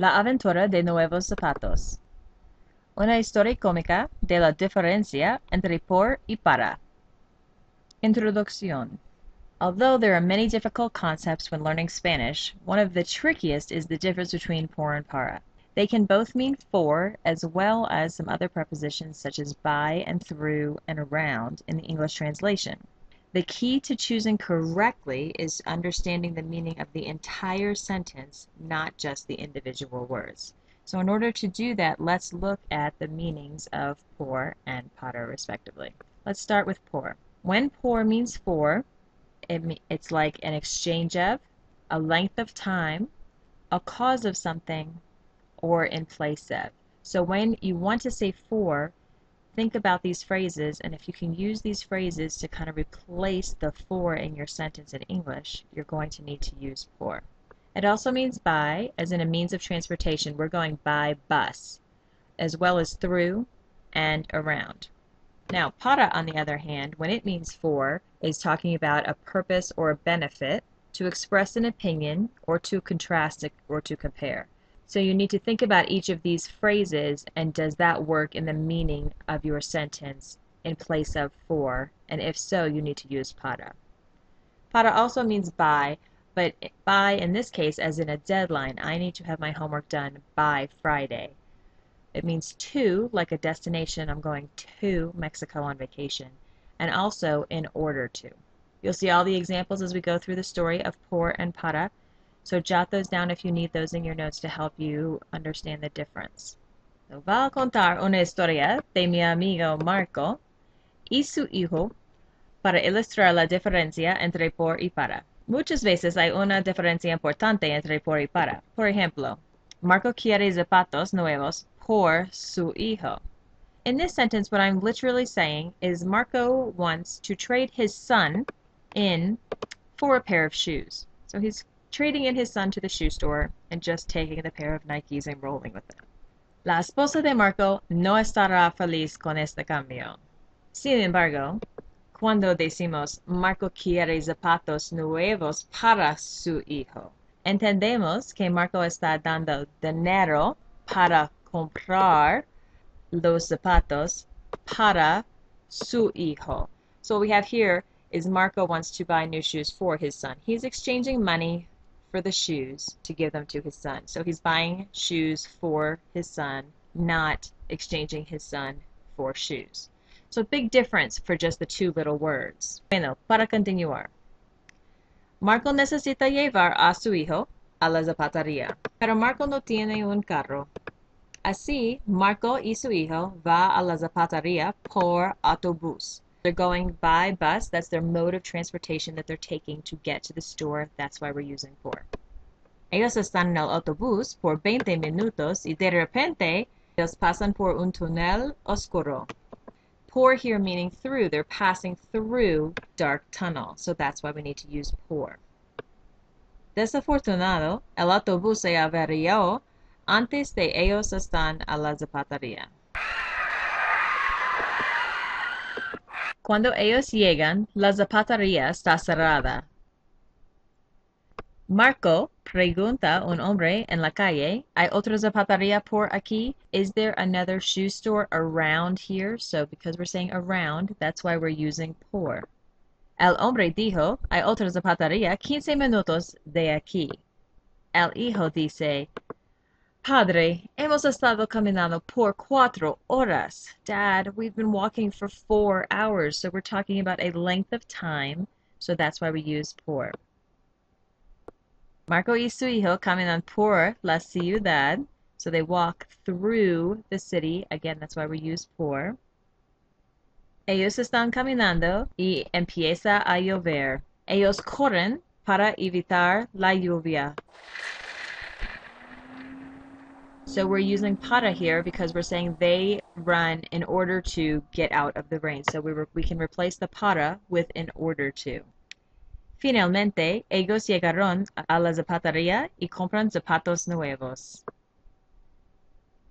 La aventura de nuevos zapatos. Una historia cómica de la diferencia entre por y para. Introducción. Although there are many difficult concepts when learning Spanish, one of the trickiest is the difference between por and para. They can both mean for, as well as some other prepositions such as by and through and around in the English translation. The key to choosing correctly is understanding the meaning of the entire sentence, not just the individual words. So in order to do that, let's look at the meanings of por and para respectively. Let's start with por. When por means for, it's like an exchange of, a length of time, a cause of something, or in place of. So when you want to say for, think about these phrases, and if you can use these phrases to kind of replace the for in your sentence in English, you're going to need to use por. It also means by, as in a means of transportation. We're going by bus, as well as through and around. Now, para, on the other hand, when it means for, is talking about a purpose or a benefit, to express an opinion, or to contrast it, or to compare. So you need to think about each of these phrases, and does that work in the meaning of your sentence in place of for, and if so, you need to use para. Para also means by, but by in this case as in a deadline. I need to have my homework done by Friday. It means to, like a destination. I'm going to Mexico on vacation. And also in order to. You'll see all the examples as we go through the story of por and para. So jot those down if you need those in your notes to help you understand the difference. So, va a contar una historia de mi amigo Marco y su hijo para ilustrar la diferencia entre por y para. Muchas veces hay una diferencia importante entre por y para. Por ejemplo, Marco quiere zapatos nuevos por su hijo. In this sentence, what I'm literally saying is Marco wants to trade his son in for a pair of shoes. So he's trading in his son to the shoe store and just taking the pair of Nikes and rolling with them. La esposa de Marco no estará feliz con este cambio. Sin embargo, cuando decimos Marco quiere zapatos nuevos para su hijo, entendemos que Marco está dando dinero para comprar los zapatos para su hijo. So what we have here is Marco wants to buy new shoes for his son. He's exchanging money for the shoes to give them to his son. So he's buying shoes for his son, not exchanging his son for shoes. So big difference for just the two little words. Bueno, para continuar. Marco necesita llevar a su hijo a la zapatería, pero Marco no tiene un carro. Así, Marco y su hijo va a la zapatería por autobús. They're going by bus. That's their mode of transportation that they're taking to get to the store. That's why we're using por. Ellos están en el autobús por 20 minutos y de repente ellos pasan por un túnel oscuro. Por here meaning through. They're passing through dark tunnel. So that's why we need to use por. Desafortunado, el autobús se averió antes de ellos están a la zapatería. Cuando ellos llegan, la zapatería está cerrada. Marco pregunta a un hombre en la calle, ¿hay otra zapatería por aquí? Is there another shoe store around here? So because we're saying around, that's why we're using por. El hombre dijo, hay otra zapatería 15 minutos de aquí. El hijo dice, Padre, hemos estado caminando por 4 horas. Dad, we've been walking for 4 hours. So we're talking about a length of time. So that's why we use por. Marco y su hijo caminan por la ciudad. So they walk through the city. Again, that's why we use por. Ellos están caminando y empieza a llover. Ellos corren para evitar la lluvia. So we're using para here because we're saying they run in order to get out of the rain. So we can replace the para with in order to. Finalmente, ellos llegaron a la zapatería y compran zapatos nuevos.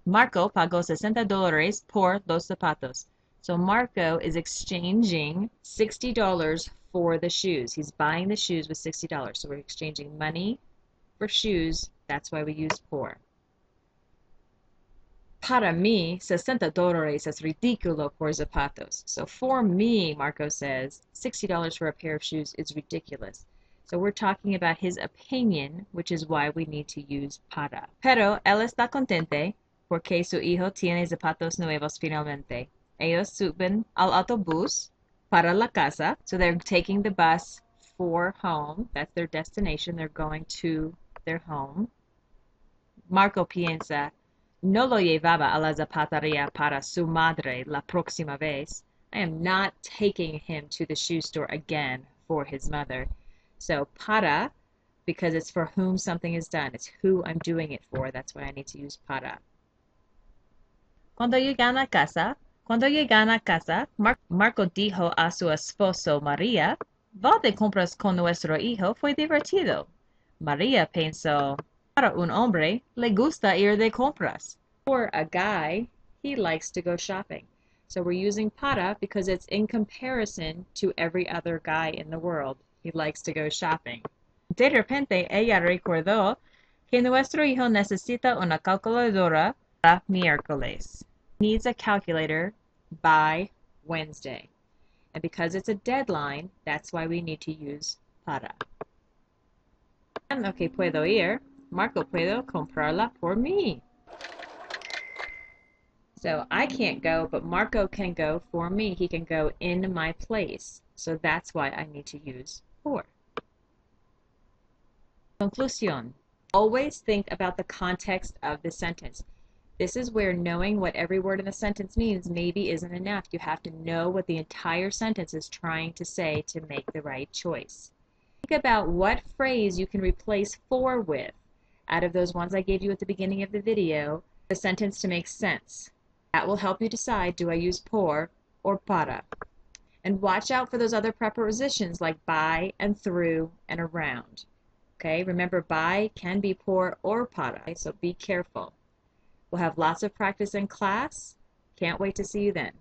Marco pagó $60 por los zapatos. So Marco is exchanging $60 for the shoes. He's buying the shoes with $60. So we're exchanging money for shoes. That's why we use por. Para mí, $60 es ridículo por zapatos. So for me, Marco says, $60 for a pair of shoes is ridiculous. So we're talking about his opinion, which is why we need to use para. Pero él está contente porque su hijo tiene zapatos nuevos finalmente. Ellos suben al autobús para la casa. So they're taking the bus for home. That's their destination. They're going to their home. Marco piensa, no lo llevaba a la zapatería para su madre la próxima vez. I am not taking him to the shoe store again for his mother. So para, because it's for whom something is done. It's who I'm doing it for. That's why I need to use para. Cuando llegan a casa, Marco dijo a su esposo María, va de compras con nuestro hijo, fue divertido. María pensó, para un hombre, le gusta ir de compras. For a guy, he likes to go shopping. So we're using para because it's in comparison to every other guy in the world. He likes to go shopping. De repente, ella recordó que nuestro hijo necesita una calculadora para miércoles. Needs a calculator by Wednesday. And because it's a deadline, that's why we need to use para. Ok, puedo ir. Marco, puedo comprarla por mí. So I can't go, but Marco can go for me. He can go in my place. So that's why I need to use por. Conclusión. Always think about the context of the sentence. This is where knowing what every word in the sentence means maybe isn't enough. You have to know what the entire sentence is trying to say to make the right choice. Think about what phrase you can replace for with. Out of those ones I gave you at the beginning of the video, the sentence to make sense. That will help you decide, do I use por or para? And watch out for those other prepositions like by and through and around. Okay, remember by can be por or para, so be careful. We'll have lots of practice in class. Can't wait to see you then.